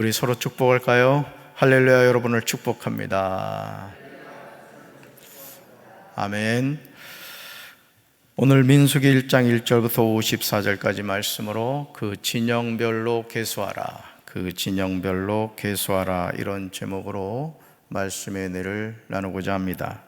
우리 서로 축복할까요? 할렐루야. 여러분을 축복합니다. 아멘. 오늘 민수기 1장 1절부터 54절까지 말씀으로 그 진영별로 계수하라, 그 진영별로 계수하라, 이런 제목으로 말씀의 은혜를 나누고자 합니다.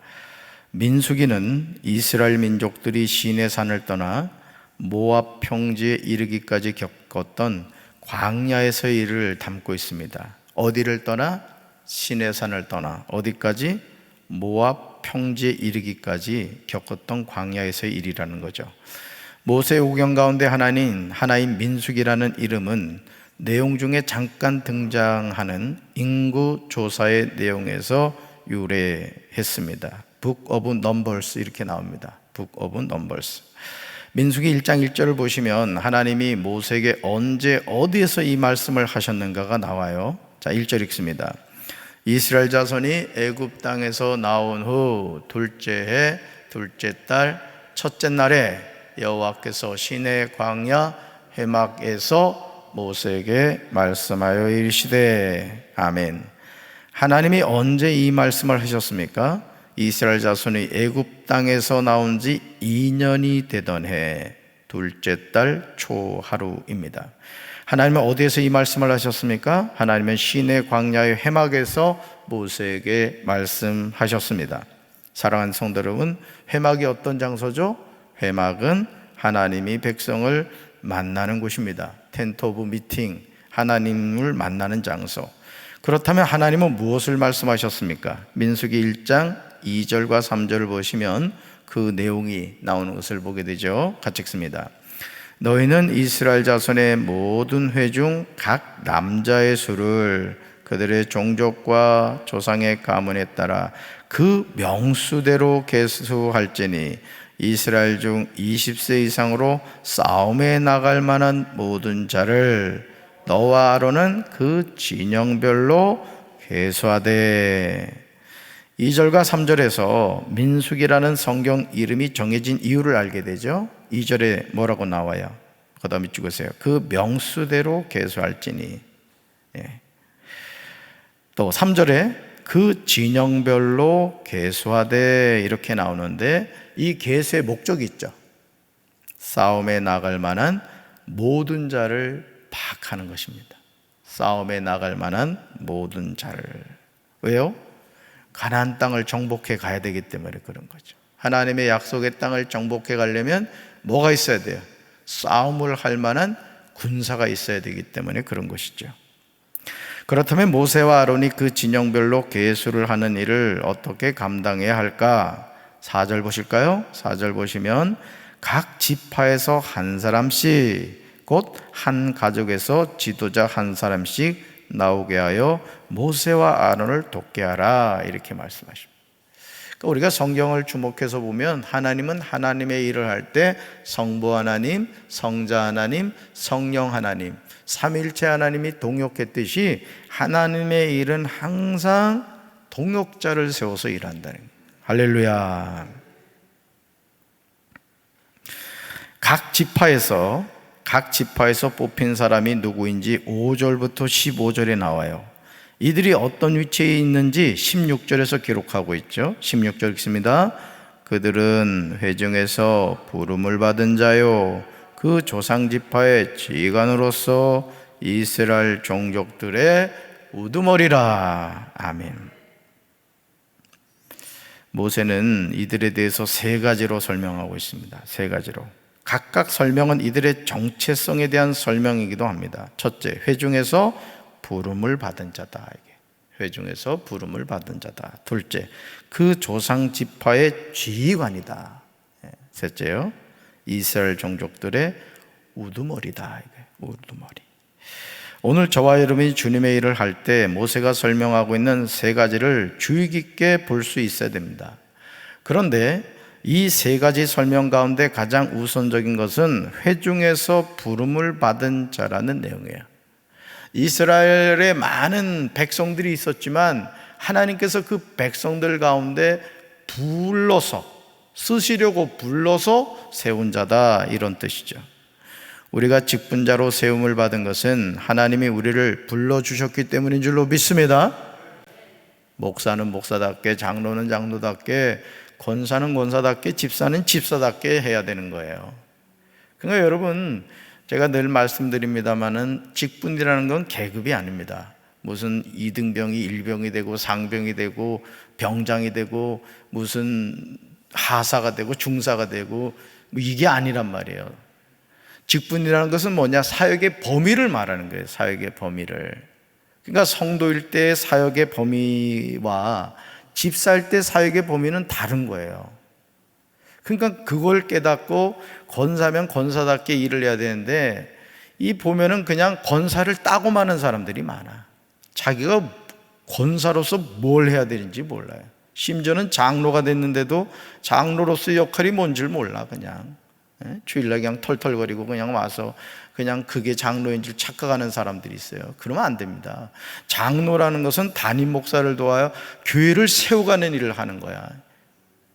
민수기는 이스라엘 민족들이 시내산을 떠나 모압 평지에 이르기까지 겪었던 광야에서의 일을 담고 있습니다. 어디를 떠나? 시내산을 떠나 어디까지? 모압 평지에 이르기까지 겪었던 광야에서의 일이라는 거죠. 모세 오경 가운데 하나인 민수기라는 이름은 내용 중에 잠깐 등장하는 인구 조사의 내용에서 유래했습니다. Book of Numbers 이렇게 나옵니다. Book of Numbers. 민수기 1장 1절을 보시면 하나님이 모세에게 언제 어디에서 이 말씀을 하셨는가가 나와요. 자, 1절 읽습니다. 이스라엘 자손이 애굽 땅에서 나온 후 둘째 해 둘째 달 첫째 날에 여호와께서 시내 광야 해막에서 모세에게 말씀하여 이르시되. 아멘. 하나님이 언제 이 말씀을 하셨습니까? 이스라엘 자손이 애굽 땅에서 나온 지 2년이 되던 해 둘째 달 초하루입니다. 하나님은 어디에서 이 말씀을 하셨습니까? 하나님은 시내 광야의 회막에서 모세에게 말씀하셨습니다. 사랑하는 성도 여러분, 회막이 어떤 장소죠? 회막은 하나님이 백성을 만나는 곳입니다. 텐트 오브 미팅, 하나님을 만나는 장소. 그렇다면 하나님은 무엇을 말씀하셨습니까? 민수기 1장 2절과 3절을 보시면 그 내용이 나오는 것을 보게 되죠. 같이 읽습니다. 너희는 이스라엘 자손의 모든 회 중 각 남자의 수를 그들의 종족과 조상의 가문에 따라 그 명수대로 계수할지니 이스라엘 중 20세 이상으로 싸움에 나갈 만한 모든 자를 너와 아론은 그 진영별로 계수하되. 2절과 3절에서 민수기라는 성경 이름이 정해진 이유를 알게 되죠. 2절에 뭐라고 나와요? 그 다음에 찍으세요. 그 명수대로 계수할지니. 또 3절에 그 진영별로 계수하되 이렇게 나오는데, 이 계수의 목적이 있죠. 싸움에 나갈 만한 모든 자를 파악하는 것입니다. 싸움에 나갈 만한 모든 자를. 왜요? 가나안 땅을 정복해 가야 되기 때문에 그런 거죠. 하나님의 약속의 땅을 정복해 가려면 뭐가 있어야 돼요? 싸움을 할 만한 군사가 있어야 되기 때문에 그런 것이죠. 그렇다면 모세와 아론이 그 진영별로 계수를 하는 일을 어떻게 감당해야 할까? 4절 보실까요? 4절 보시면 각 지파에서 한 사람씩, 곧 한 가족에서 지도자 한 사람씩 나오게 하여 모세와 아론을 돕게 하라, 이렇게 말씀하십니다. 그러니까 우리가 성경을 주목해서 보면 하나님은 하나님의 일을 할 때 성부 하나님, 성자 하나님, 성령 하나님, 삼위일체 하나님이 동역했듯이 하나님의 일은 항상 동역자를 세워서 일한다는 거예요. 할렐루야. 각 지파에서 뽑힌 사람이 누구인지 5절부터 15절에 나와요. 이들이 어떤 위치에 있는지 16절에서 기록하고 있죠. 16절 읽습니다. 그들은 회중에서 부름을 받은 자요, 그 조상 지파의 지휘관으로서 이스라엘 종족들의 우두머리라. 아멘. 모세는 이들에 대해서 세 가지로 설명하고 있습니다. 세 가지로. 각각 설명은 이들의 정체성에 대한 설명이기도 합니다. 첫째, 회중에서 부름을 받은 자다. 회중에서 부름을 받은 자다. 둘째, 그 조상 지파의 지휘관이다. 셋째요, 이스라엘 종족들의 우두머리다. 우두머리. 오늘 저와 여러분이 주님의 일을 할 때 모세가 설명하고 있는 세 가지를 주의 깊게 볼 수 있어야 됩니다. 그런데 이 세 가지 설명 가운데 가장 우선적인 것은 회중에서 부름을 받은 자라는 내용이에요. 이스라엘에 많은 백성들이 있었지만 하나님께서 그 백성들 가운데 쓰시려고 불러서 세운 자다, 이런 뜻이죠. 우리가 직분자로 세움을 받은 것은 하나님이 우리를 불러주셨기 때문인 줄로 믿습니다. 목사는 목사답게, 장로는 장로답게, 권사는 권사답게, 집사는 집사답게 해야 되는 거예요. 그러니까 여러분, 제가 늘 말씀드립니다마는 직분이라는 건 계급이 아닙니다. 무슨 2등병이 1병이 되고 상병이 되고 병장이 되고 무슨 하사가 되고 중사가 되고 뭐 이게 아니란 말이에요. 직분이라는 것은 뭐냐? 사역의 범위를 말하는 거예요. 사역의 범위를. 그러니까 성도일 때 사역의 범위와 집사일 때 사역의 범위는 다른 거예요. 그러니까 그걸 깨닫고 권사면 권사답게 일을 해야 되는데, 이 보면은 그냥 권사를 따고 마는 사람들이 많아. 자기가 권사로서 뭘 해야 되는지 몰라요. 심지어는 장로가 됐는데도 장로로서의 역할이 뭔지 몰라. 그냥 주일날 그냥 털털거리고 그냥 와서 그냥 그게 장로인 줄 착각하는 사람들이 있어요. 그러면 안 됩니다. 장로라는 것은 담임 목사를 도와요 교회를 세워가는 일을 하는 거야.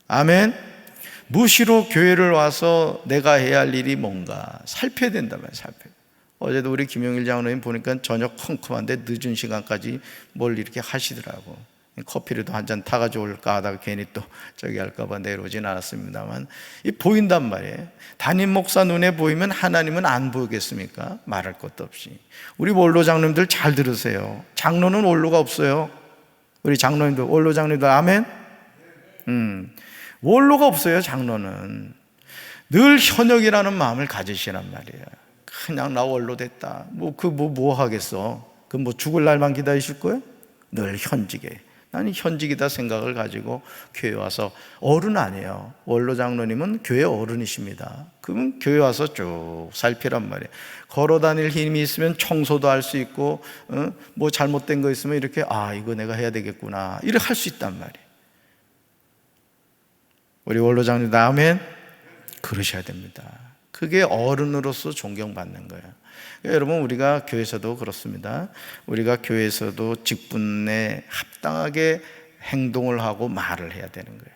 아멘. 무시로 교회를 와서 내가 해야 할 일이 뭔가 살펴야 된단 말이에요. 살펴야. 어제도 우리 김용일 장로님 보니까 저녁 컴컴한데 늦은 시간까지 뭘 이렇게 하시더라고. 커피라도 한 잔 타가지고 올까 하다가 괜히 또 저기 할까봐 내려오진 않았습니다만, 이 보인단 말이에요. 담임 목사 눈에 보이면 하나님은 안 보이겠습니까? 말할 것도 없이. 우리 원로 장로님들 잘 들으세요. 장로는 원로가 없어요. 우리 장로님들, 원로 장로님들 아멘? 원로가 없어요. 장로는 늘 현역이라는 마음을 가지시란 말이에요. 그냥 나 원로 됐다, 뭐 하겠어? 그 뭐 죽을 날만 기다리실 거예요? 늘 현직에, 나는 현직이다 생각을 가지고 교회 와서, 어른 아니에요. 원로 장로님은 교회 어른이십니다. 그러면 교회 와서 쭉 살피란 말이에요. 걸어 다닐 힘이 있으면 청소도 할 수 있고, 뭐 잘못된 거 있으면 이렇게 이거 내가 해야 되겠구나, 이렇게 할 수 있단 말이에요. 우리 원로 장로님 아멘? 그러셔야 됩니다. 그게 어른으로서 존경받는 거예요. 여러분, 우리가 교회에서도 그렇습니다. 우리가 교회에서도 직분에 합당하게 행동을 하고 말을 해야 되는 거예요.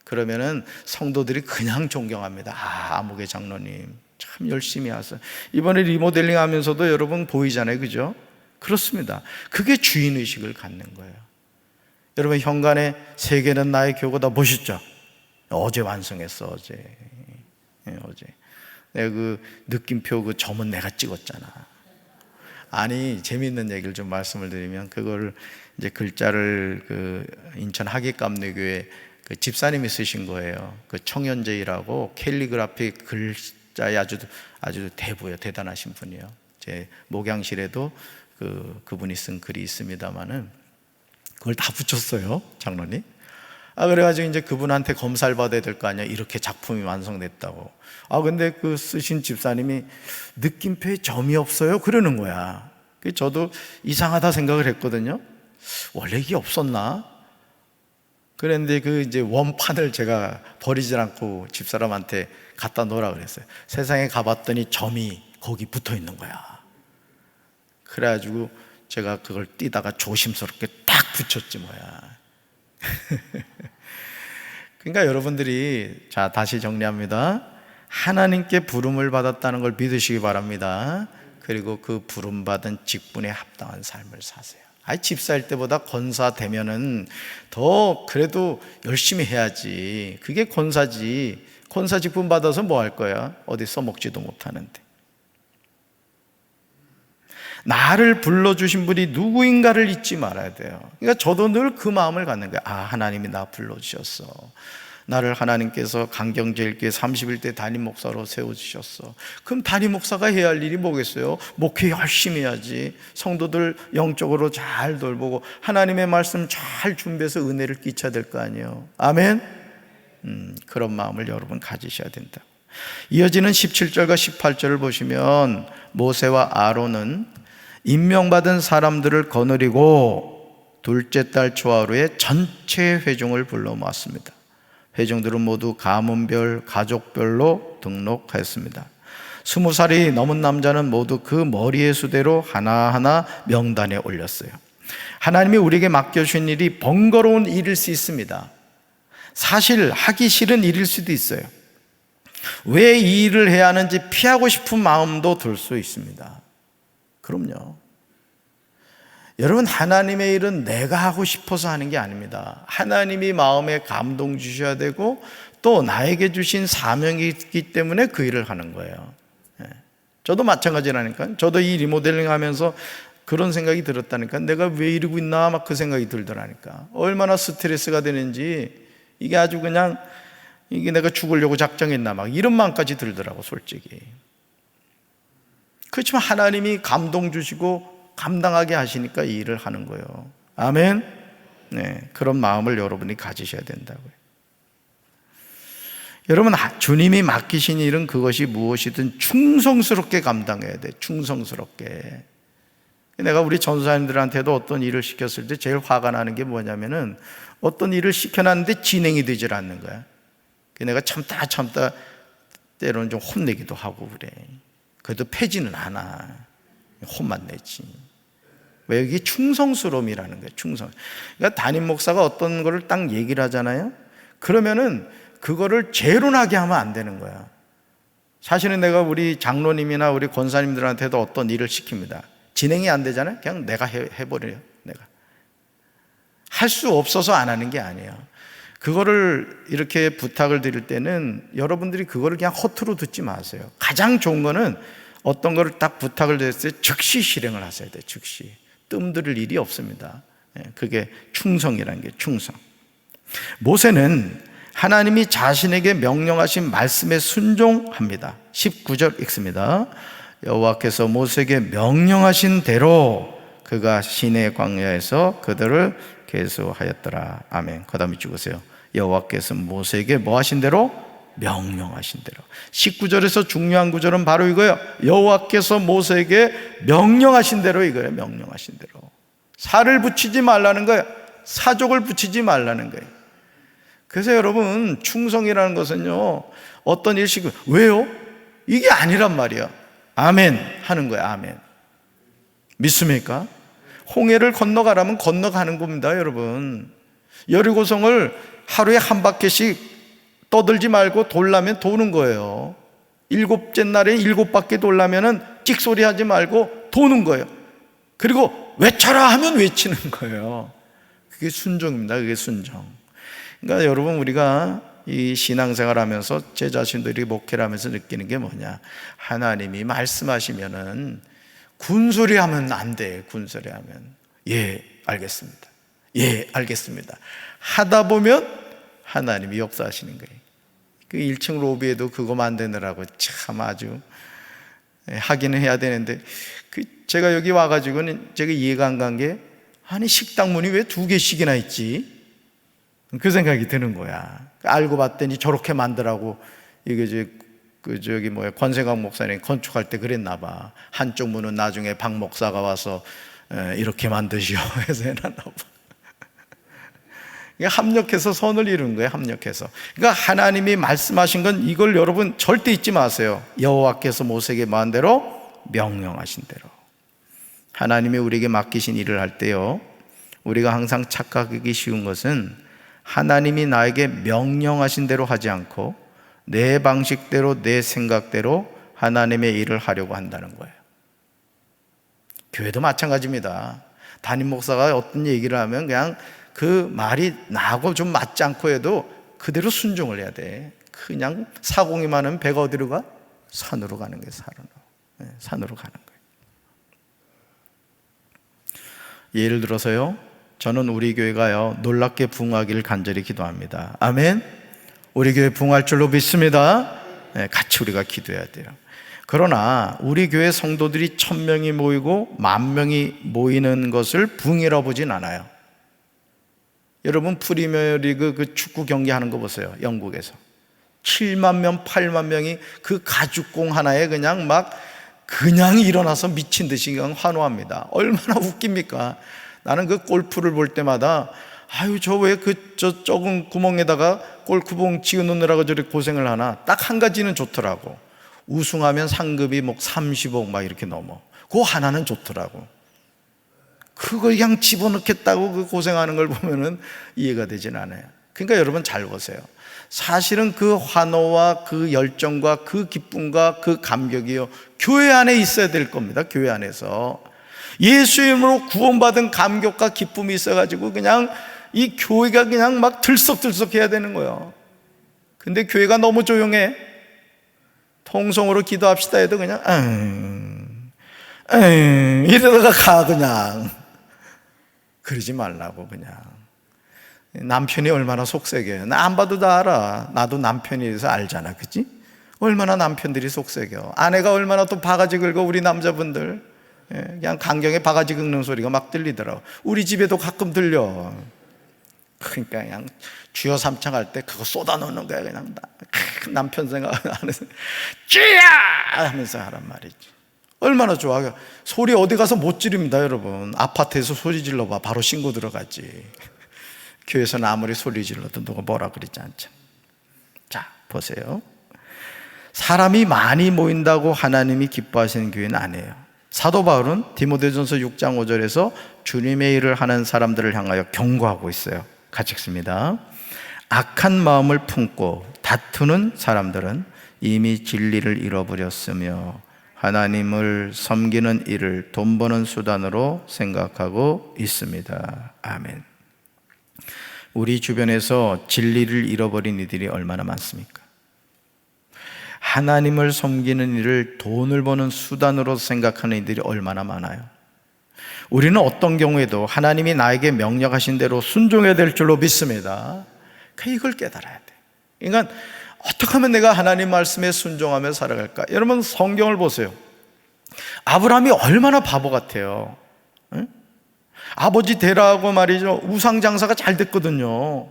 그러면은 성도들이 그냥 존경합니다. 아무개 장로님 참 열심히 하세요. 이번에 리모델링 하면서도 여러분 보이잖아요, 그죠? 그렇습니다. 그게 주인의식을 갖는 거예요. 여러분, 현관에 세계는 나의 교고다 보셨죠? 어제 완성했어. 어제 내가 그 느낌표 그 점은 내가 찍었잖아. 아니, 재미있는 얘기를 좀 말씀을 드리면, 그걸 이제 글자를 그 인천 하객감리교회 그 집사님이 쓰신 거예요. 그 청현제이라고 캘리그라피 글자에 아주 대부요, 대단하신 분이에요. 제 목양실에도 그분이 쓴 글이 있습니다만은 그걸 다 붙였어요, 장로님. 그래가지고 이제 그분한테 검사를 받아야 될 거 아니야. 이렇게 작품이 완성됐다고. 근데 그 쓰신 집사님이 느낌표에 점이 없어요, 그러는 거야. 저도 이상하다 생각을 했거든요. 원래 이게 없었나? 그런데 그 이제 원판을 제가 버리지 않고 집사람한테 갖다 놓으라 그랬어요. 세상에 가봤더니 점이 거기 붙어 있는 거야. 그래가지고 제가 그걸 띄다가 조심스럽게 딱 붙였지 뭐야. 그러니까 여러분들이, 자, 다시 정리합니다. 하나님께 부름을 받았다는 걸 믿으시기 바랍니다. 그리고 그 부름받은 직분에 합당한 삶을 사세요. 집사일 때보다 권사 되면은 더 그래도 열심히 해야지. 그게 권사지. 권사 직분 받아서 뭐 할 거야? 어디 써먹지도 못하는데. 나를 불러주신 분이 누구인가를 잊지 말아야 돼요. 그러니까 저도 늘 그 마음을 갖는 거예요. 하나님이 나 불러주셨어. 나를 하나님께서 강경제일교회 31대 담임 목사로 세워주셨어. 그럼 담임 목사가 해야 할 일이 뭐겠어요? 목회 열심히 해야지. 성도들 영적으로 잘 돌보고 하나님의 말씀 잘 준비해서 은혜를 끼쳐야 될 거 아니에요. 아멘? 그런 마음을 여러분 가지셔야 된다. 이어지는 17절과 18절을 보시면, 모세와 아론은 임명받은 사람들을 거느리고 둘째 달 초하루에 전체 회중을 불러 모았습니다. 회중들은 모두 가문별, 가족별로 등록하였습니다. 20살이 넘은 남자는 모두 그 머리의 수대로 하나하나 명단에 올렸어요. 하나님이 우리에게 맡겨주신 일이 번거로운 일일 수 있습니다. 사실 하기 싫은 일일 수도 있어요. 왜 이 일을 해야 하는지 피하고 싶은 마음도 들 수 있습니다. 그럼요. 여러분, 하나님의 일은 내가 하고 싶어서 하는 게 아닙니다. 하나님이 마음에 감동 주셔야 되고 또 나에게 주신 사명이 있기 때문에 그 일을 하는 거예요. 저도 마찬가지라니까요. 저도 이 리모델링 하면서 그런 생각이 들었다니까. 내가 왜 이러고 있나 막 그 생각이 들더라니까. 얼마나 스트레스가 되는지, 이게 아주 그냥 이게 내가 죽으려고 작정했나 막 이런 마음까지 들더라고, 솔직히. 그렇지만 하나님이 감동 주시고 감당하게 하시니까 이 일을 하는 거예요. 아멘. 네, 그런 마음을 여러분이 가지셔야 된다고요. 여러분, 주님이 맡기신 일은 그것이 무엇이든 충성스럽게 감당해야 돼. 충성스럽게. 내가 우리 전사님들한테도 어떤 일을 시켰을 때 제일 화가 나는 게 뭐냐면은, 어떤 일을 시켜놨는데 진행이 되질 않는 거야. 내가 참다 때로는 좀 혼내기도 하고 그래. 그래도 패지는 않아. 혼만 내지. 왜? 이게 충성스러움이라는 거예요. 충성. 그러니까 담임 목사가 어떤 거를 딱 얘기를 하잖아요. 그러면은 그거를 재론하게 하면 안 되는 거야. 사실은 내가 우리 장로님이나 우리 권사님들한테도 어떤 일을 시킵니다. 진행이 안 되잖아요. 그냥 내가 해버려요. 내가 할 수 없어서 안 하는 게 아니에요. 그거를 이렇게 부탁을 드릴 때는 여러분들이 그거를 그냥 허투루 듣지 마세요. 가장 좋은 거는 어떤 거를 딱 부탁을 드렸을 때 즉시 실행을 하셔야 돼요. 즉시. 뜸들일 일이 없습니다. 그게 충성이라는 게 충성. 모세는 하나님이 자신에게 명령하신 말씀에 순종합니다. 19절 읽습니다. 여호와께서 모세에게 명령하신 대로 그가 시내 광야에서 그들을 계수하였더라. 아멘. 그 다음에 찍으세요. 여호와께서 모세에게 뭐 하신 대로? 명령하신 대로. 19절에서 중요한 구절은 바로 이거예요. 여호와께서 모세에게 명령하신 대로 이거예요. 명령하신 대로. 살을 붙이지 말라는 거예요. 사족을 붙이지 말라는 거예요. 그래서 여러분, 충성이라는 것은요, 어떤 일식, 왜요? 이게 아니란 말이야. 아멘 하는 거야. 아멘. 믿습니까? 홍해를 건너가라면 건너가는 겁니다, 여러분. 여리고성을 하루에 한 바퀴씩 떠들지 말고 돌라면 도는 거예요. 7째 날에 7바퀴 돌라면은 찍소리 하지 말고 도는 거예요. 그리고 외쳐라 하면 외치는 거예요. 그게 순종입니다. 그게 순종. 그러니까 여러분, 우리가 이 신앙생활 하면서 제 자신들이 목회를 하면서 느끼는 게 뭐냐, 하나님이 말씀하시면은 군소리 하면 안 돼. 군소리 하면 예 알겠습니다, 예 알겠습니다 하다 보면 하나님이 역사하시는 거예요. 그 1층 로비에도 그거 만드느라고 참 아주 하기는 해야 되는데, 제가 여기 와가지고는 제가 이해가 안 간 게, 아니 식당 문이 왜 2개씩이나 있지? 그 생각이 드는 거야. 알고 봤더니 저렇게 만들라고 이게 저기 권세광 목사님 건축할 때 그랬나 봐. 한쪽 문은 나중에 박 목사가 와서 이렇게 만드시오 해서 해놨나 봐. 합력해서 선을 이루는 거예요. 합력해서. 그러니까 하나님이 말씀하신 건 이걸 여러분 절대 잊지 마세요. 여호와께서 모세에게 말한 대로 명령하신 대로. 하나님이 우리에게 맡기신 일을 할 때요, 우리가 항상 착각하기 쉬운 것은 하나님이 나에게 명령하신 대로 하지 않고 내 방식대로 내 생각대로 하나님의 일을 하려고 한다는 거예요. 교회도 마찬가지입니다. 담임 목사가 어떤 얘기를 하면 그냥 그 말이 나하고 좀 맞지 않고 해도 그대로 순종을 해야 돼. 그냥 사공이 많으면 배가 어디로 가? 산으로 가는 거예요. 산으로 가는 거예요. 예를 들어서요, 저는 우리 교회가요 놀랍게 부흥하기를 간절히 기도합니다. 아멘. 우리 교회 부흥할 줄로 믿습니다. 같이 우리가 기도해야 돼요. 그러나 우리 교회 성도들이 1000명이 모이고 10,000명이 모이는 것을 부흥이라고 보진 않아요. 여러분, 프리미어리그 그 축구 경기하는 거 보세요. 영국에서 7만 명, 8만 명이 그 가죽공 하나에 그냥 일어나서 미친 듯이 그냥 환호합니다. 얼마나 웃깁니까? 나는 그 골프를 볼 때마다 아유, 저 왜 저 적은 구멍에다가 골프공 지어놓느라고 저렇게 고생을 하나. 딱 한 가지는 좋더라고. 우승하면 상급이 30억 막 이렇게 넘어. 그거 하나는 좋더라고. 그걸 그냥 집어넣겠다고 그 고생하는 걸 보면은 이해가 되진 않아요. 그러니까 여러분 잘 보세요. 사실은 그 환호와 그 열정과 그 기쁨과 그 감격이요, 교회 안에 있어야 될 겁니다. 교회 안에서 예수 이름으로 구원받은 감격과 기쁨이 있어가지고 그냥 이 교회가 그냥 막 들썩들썩 해야 되는 거예요. 근데 교회가 너무 조용해. 통성으로 기도합시다 해도 그냥 이러다가 가. 그냥 그러지 말라고. 그냥 남편이 얼마나 속색여요. 나 안 봐도 다 알아. 나도 남편이라서 알잖아. 그치? 얼마나 남편들이 속색여. 아내가 얼마나 또 바가지 긁어. 우리 남자분들 그냥 강경에 바가지 긁는 소리가 막 들리더라고. 우리 집에도 가끔 들려. 그러니까 그냥 주여 삼창 할 때 그거 쏟아놓는 거야. 그냥 남편 생각 안 해서 주여 하면서 하란 말이지. 얼마나 좋아. 소리 어디 가서 못 지릅니다. 여러분 아파트에서 소리 질러봐. 바로 신고 들어가지. 교회에서는 아무리 소리 질러도 누가 뭐라 그러지 않죠. 자, 보세요. 사람이 많이 모인다고 하나님이 기뻐하시는 교회는 아니에요. 사도 바울은 디모데전서 6장 5절에서 주님의 일을 하는 사람들을 향하여 경고하고 있어요. 같이 읽습니다. 악한 마음을 품고 다투는 사람들은 이미 진리를 잃어버렸으며 하나님을 섬기는 일을 돈 버는 수단으로 생각하고 있습니다. 아멘. 우리 주변에서 진리를 잃어버린 이들이 얼마나 많습니까? 하나님을 섬기는 일을 돈을 버는 수단으로 생각하는 이들이 얼마나 많아요. 우리는 어떤 경우에도 하나님이 나에게 명령하신 대로 순종해야 될 줄로 믿습니다. 이걸 깨달아야 돼. 그러니까 어떻게 하면 내가 하나님 말씀에 순종하며 살아갈까? 여러분 성경을 보세요. 아브라함이 얼마나 바보 같아요. 응? 아버지 데라하고 말이죠, 우상 장사가 잘 됐거든요.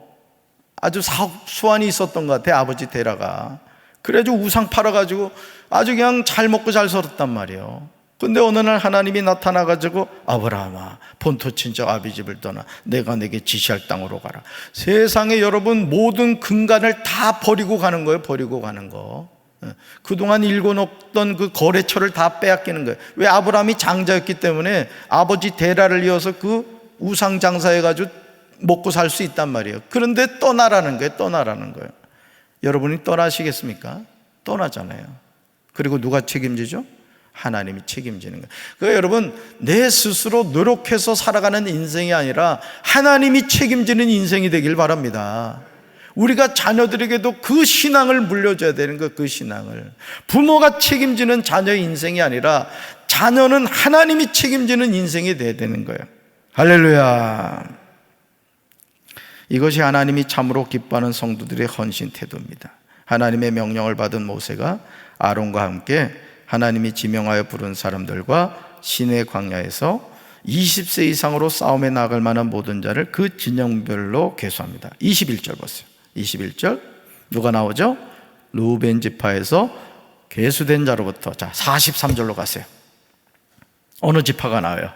아주 수완이 있었던 것 같아요. 아버지 데라가. 그래가지고 우상 팔아가지고 아주 그냥 잘 먹고 잘 살았단 말이에요. 근데 어느 날 하나님이 나타나가지고 아브라함아 본토 친척 아비집을 떠나 내가 내게 지시할 땅으로 가라. 세상에 여러분 모든 근간을 다 버리고 가는 거예요. 버리고 가는 거. 그동안 일궈놓던 그 거래처를 다 빼앗기는 거예요. 왜? 아브라함이 장자였기 때문에 아버지 데라를 이어서 그 우상 장사해가지고 먹고 살 수 있단 말이에요. 그런데 떠나라는 거예요. 떠나라는 거예요. 여러분이 떠나시겠습니까? 떠나잖아요. 그리고 누가 책임지죠? 하나님이 책임지는 거예요. 그러니까 여러분 내 스스로 노력해서 살아가는 인생이 아니라 하나님이 책임지는 인생이 되길 바랍니다. 우리가 자녀들에게도 그 신앙을 물려줘야 되는 거예요. 그 신앙을. 부모가 책임지는 자녀의 인생이 아니라 자녀는 하나님이 책임지는 인생이 돼야 되는 거예요. 할렐루야. 이것이 하나님이 참으로 기뻐하는 성도들의 헌신 태도입니다. 하나님의 명령을 받은 모세가 아론과 함께 하나님이 지명하여 부른 사람들과 시내 광야에서 20세 이상으로 싸움에 나갈 만한 모든 자를 그 진영별로 계수합니다. 21절 보세요. 21절 누가 나오죠? 루벤 지파에서 계수된 자로부터. 자, 43절로 가세요. 어느 지파가 나와요?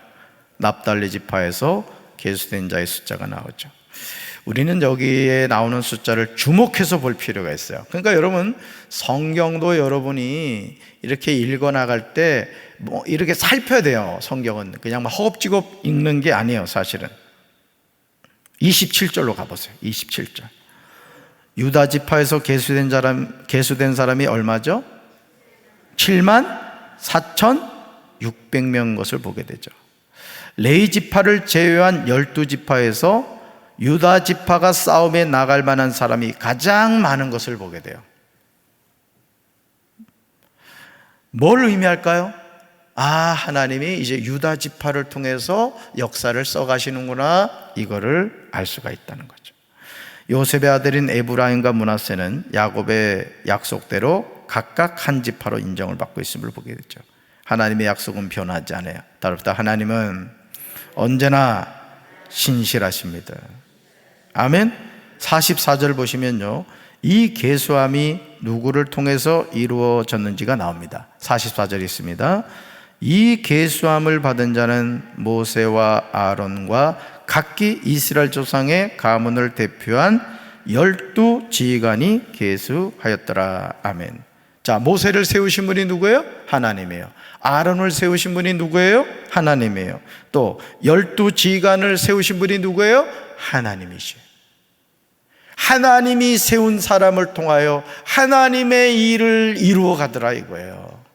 납달리 지파에서 계수된 자의 숫자가 나오죠. 우리는 여기에 나오는 숫자를 주목해서 볼 필요가 있어요. 그러니까 여러분 성경도 여러분이 이렇게 읽어나갈 때 뭐 이렇게 살펴야 돼요. 성경은 그냥 막 허겁지겁 읽는 게 아니에요. 사실은 27절로 가보세요. 27절 유다 지파에서 계수된 사람이 얼마죠? 74,600명 것을 보게 되죠. 레위 지파를 제외한 12지파에서 유다 지파가 싸움에 나갈 만한 사람이 가장 많은 것을 보게 돼요. 뭘 의미할까요? 하나님이 이제 유다 지파를 통해서 역사를 써가시는구나, 이거를 알 수가 있다는 거죠. 요셉의 아들인 에브라임과 므낫세는 야곱의 약속대로 각각 한 지파로 인정을 받고 있음을 보게 됐죠. 하나님의 약속은 변하지 않아요. 따라서 하나님은 언제나 신실하십니다. 아멘. 44절 보시면요, 이 계수함이 누구를 통해서 이루어졌는지가 나옵니다. 44절 있습니다. 이 계수함을 받은 자는 모세와 아론과 각기 이스라엘 조상의 가문을 대표한 12지휘관이 계수하였더라. 아멘. 자, 모세를 세우신 분이 누구예요? 하나님이에요. 아론을 세우신 분이 누구예요? 하나님이에요. 또 12지휘관을 세우신 분이 누구예요? 하나님이시에요. 하나님이 세운 사람을 통하여 하나님의 일을 이루어 가더라 이거예요.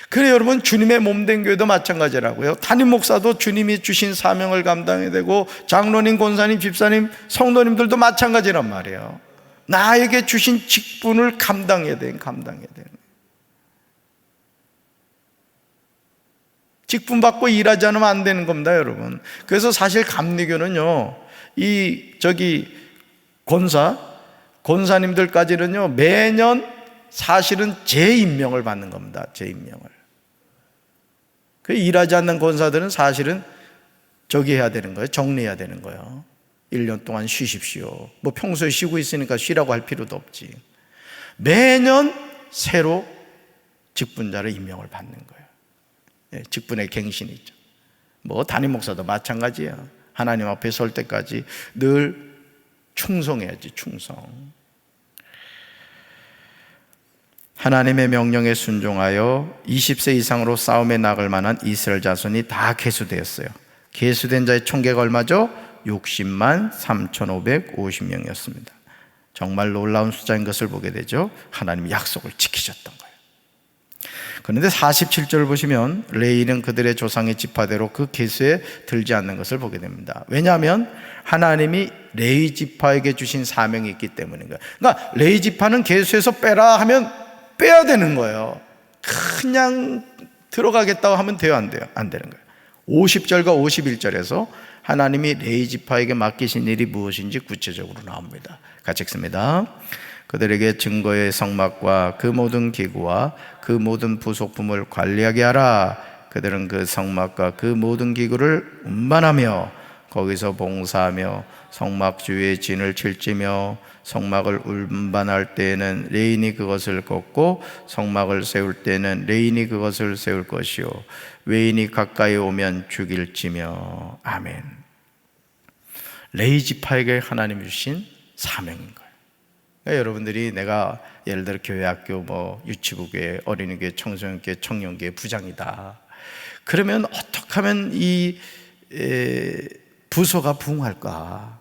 그래 여러분, 주님의 몸된 교회도 마찬가지라고요. 담임 목사도 주님이 주신 사명을 감당해야 되고, 장로님, 권사님, 집사님, 성도님들도 마찬가지란 말이에요. 나에게 주신 직분을 감당해야 되는 직분 받고 일하지 않으면 안 되는 겁니다, 여러분. 그래서 사실 감리교는요, 권사님들까지는요, 매년 사실은 재임명을 받는 겁니다. 재임명을. 그 일하지 않는 권사들은 사실은 해야 되는 거예요. 정리해야 되는 거예요. 1년 동안 쉬십시오. 뭐 평소에 쉬고 있으니까 쉬라고 할 필요도 없지. 매년 새로 직분자를 임명을 받는 거예요. 직분의 갱신이 있죠. 뭐 담임 목사도 마찬가지야. 하나님 앞에 설 때까지 늘 충성해야지, 충성. 하나님의 명령에 순종하여 20세 이상으로 싸움에 나갈 만한 이스라엘 자손이 다 계수되었어요. 계수된 자의 총계가 얼마죠? 60만 3,550명이었습니다. 정말 놀라운 숫자인 것을 보게 되죠. 하나님이 약속을 지키셨던 거예요. 그런데 47절을 보시면 레위는 그들의 조상의 지파대로 그 계수에 들지 않는 것을 보게 됩니다. 왜냐하면 하나님이 레위 지파에게 주신 사명이 있기 때문인 거예요. 그러니까 레위 지파는 계수에서 빼라 하면 빼야 되는 거예요. 그냥 들어가겠다고 하면 돼요, 안 돼요? 안 되는 거예요. 50절과 51절에서 하나님이 레위 지파에게 맡기신 일이 무엇인지 구체적으로 나옵니다. 같이 읽습니다. 그들에게 증거의 성막과 그 모든 기구와 그 모든 부속품을 관리하게 하라. 그들은 그 성막과 그 모든 기구를 운반하며 거기서 봉사하며 성막 주위에 진을 칠지며 성막을 운반할 때에는 레인이 그것을 걷고 성막을 세울 때는 레인이 그것을 세울 것이요 외인이 가까이 오면 죽일지며. 아멘. 레위 지파에게 하나님이 주신 사명인 거예요. 그러니까 여러분들이 내가 예를 들어 교회, 학교, 유치부교회, 어린이교회, 청소년교회, 청년교회 부장이다. 그러면 어떻게 하면 이 부서가 부흥할까?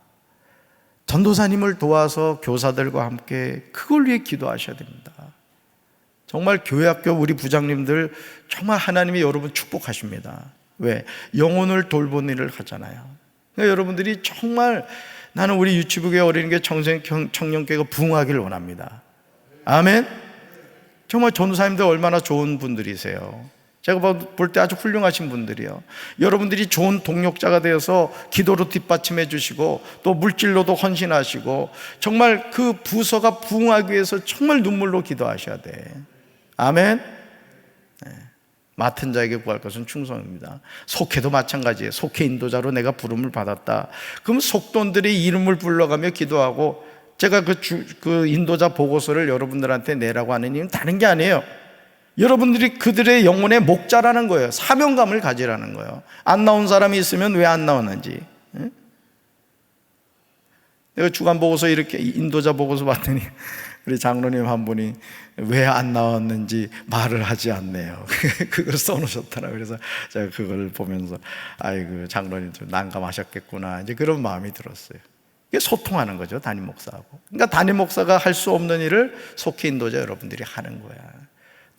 전도사님을 도와서 교사들과 함께 그걸 위해 기도하셔야 됩니다. 정말 교회, 학교 우리 부장님들 정말 하나님이 여러분 축복하십니다. 왜? 영혼을 돌보는 일을 하잖아요. 그러니까 여러분들이 정말 나는 우리 유치부교회, 어린이교회, 청년교회가 부흥하기를 원합니다. 아멘. 정말 전도사님들 얼마나 좋은 분들이세요. 제가 볼 때 아주 훌륭하신 분들이요. 여러분들이 좋은 동력자가 되어서 기도로 뒷받침해 주시고 또 물질로도 헌신하시고 정말 그 부서가 부흥하기 위해서 정말 눈물로 기도하셔야 돼. 아멘. 네. 맡은 자에게 구할 것은 충성입니다. 속회도 마찬가지예요. 속회 인도자로 내가 부름을 받았다. 그럼 속돈들이 이름을 불러가며 기도하고 제가 그 인도자 보고서를 여러분들한테 내라고 하는 이유는 다른 게 아니에요. 여러분들이 그들의 영혼의 목자라는 거예요. 사명감을 가지라는 거예요. 안 나온 사람이 있으면 왜 안 나왔는지. 내가 주간 보고서 이렇게 인도자 보고서 봤더니 우리 장로님 한 분이 왜 안 나왔는지 말을 하지 않네요. 그걸 써놓으셨더라고요. 그래서 제가 그걸 보면서 아이고 장로님 좀 난감하셨겠구나, 이제 그런 마음이 들었어요. 이게 소통하는 거죠, 담임 목사하고. 그러니까 담임 목사가 할 수 없는 일을 속히 인도자 여러분들이 하는 거야.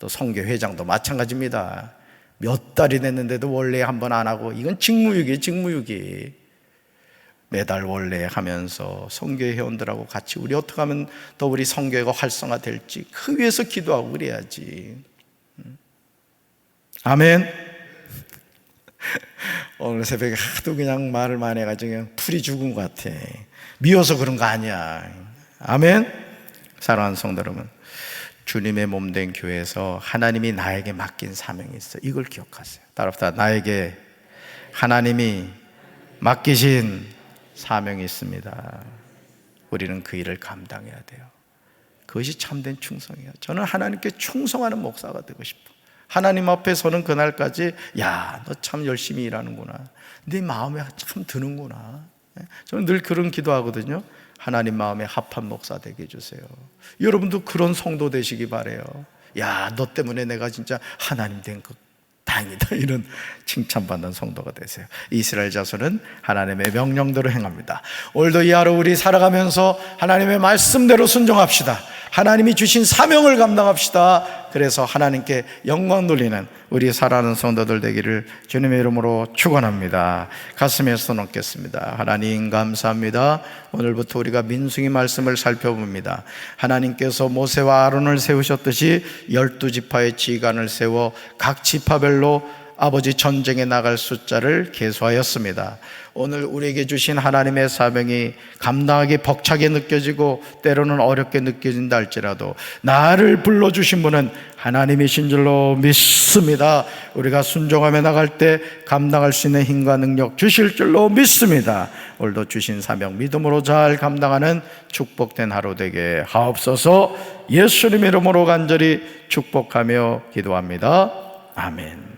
또 성교 회장도 마찬가지입니다. 몇 달이 됐는데도 원래 한 번 안 하고, 이건 직무유기. 매달 원래 하면서 성교회 회원들하고 같이 우리 어떻게 하면 더 우리 성교회가 활성화될지 그 위해서 기도하고 그래야지. 아멘. 오늘 새벽에 하도 그냥 말을 많이 해가지고 그냥 풀이 죽은 것 같아. 미워서 그런 거 아니야. 아멘. 사랑하는 성도 여러분, 주님의 몸된 교회에서 하나님이 나에게 맡긴 사명이 있어요. 이걸 기억하세요. 따라합시다. 나에게 하나님이 맡기신 사명이 있습니다. 우리는 그 일을 감당해야 돼요. 그것이 참된 충성이에요. 저는 하나님께 충성하는 목사가 되고 싶어. 하나님 앞에 서는 그날까지 야, 너 참 열심히 일하는구나, 네 마음에 참 드는구나. 저는 늘 그런 기도하거든요. 하나님 마음에 합한 목사 되게 해주세요. 여러분도 그런 성도 되시기 바래요. 야, 너 때문에 내가 진짜 하나님 된 것 다행이다, 이런 칭찬받는 성도가 되세요. 이스라엘 자손은 하나님의 명령대로 행합니다. 오늘도 이 하루 우리 살아가면서 하나님의 말씀대로 순종합시다. 하나님이 주신 사명을 감당합시다. 그래서 하나님께 영광 돌리는 우리 살아가는 성도들 되기를 주님의 이름으로 축원합니다. 가슴에 손 얹겠습니다. 하나님 감사합니다. 오늘부터 우리가 민수기 말씀을 살펴봅니다. 하나님께서 모세와 아론을 세우셨듯이 12지파의 지휘관을 세워 각 지파별로 아버지 전쟁에 나갈 숫자를 계수하였습니다. 오늘 우리에게 주신 하나님의 사명이 감당하기 벅차게 느껴지고 때로는 어렵게 느껴진다 할지라도 나를 불러주신 분은 하나님이신 줄로 믿습니다. 우리가 순종하며 나갈 때 감당할 수 있는 힘과 능력 주실 줄로 믿습니다. 오늘도 주신 사명 믿음으로 잘 감당하는 축복된 하루 되게 하옵소서. 예수님 이름으로 간절히 축복하며 기도합니다. 아멘.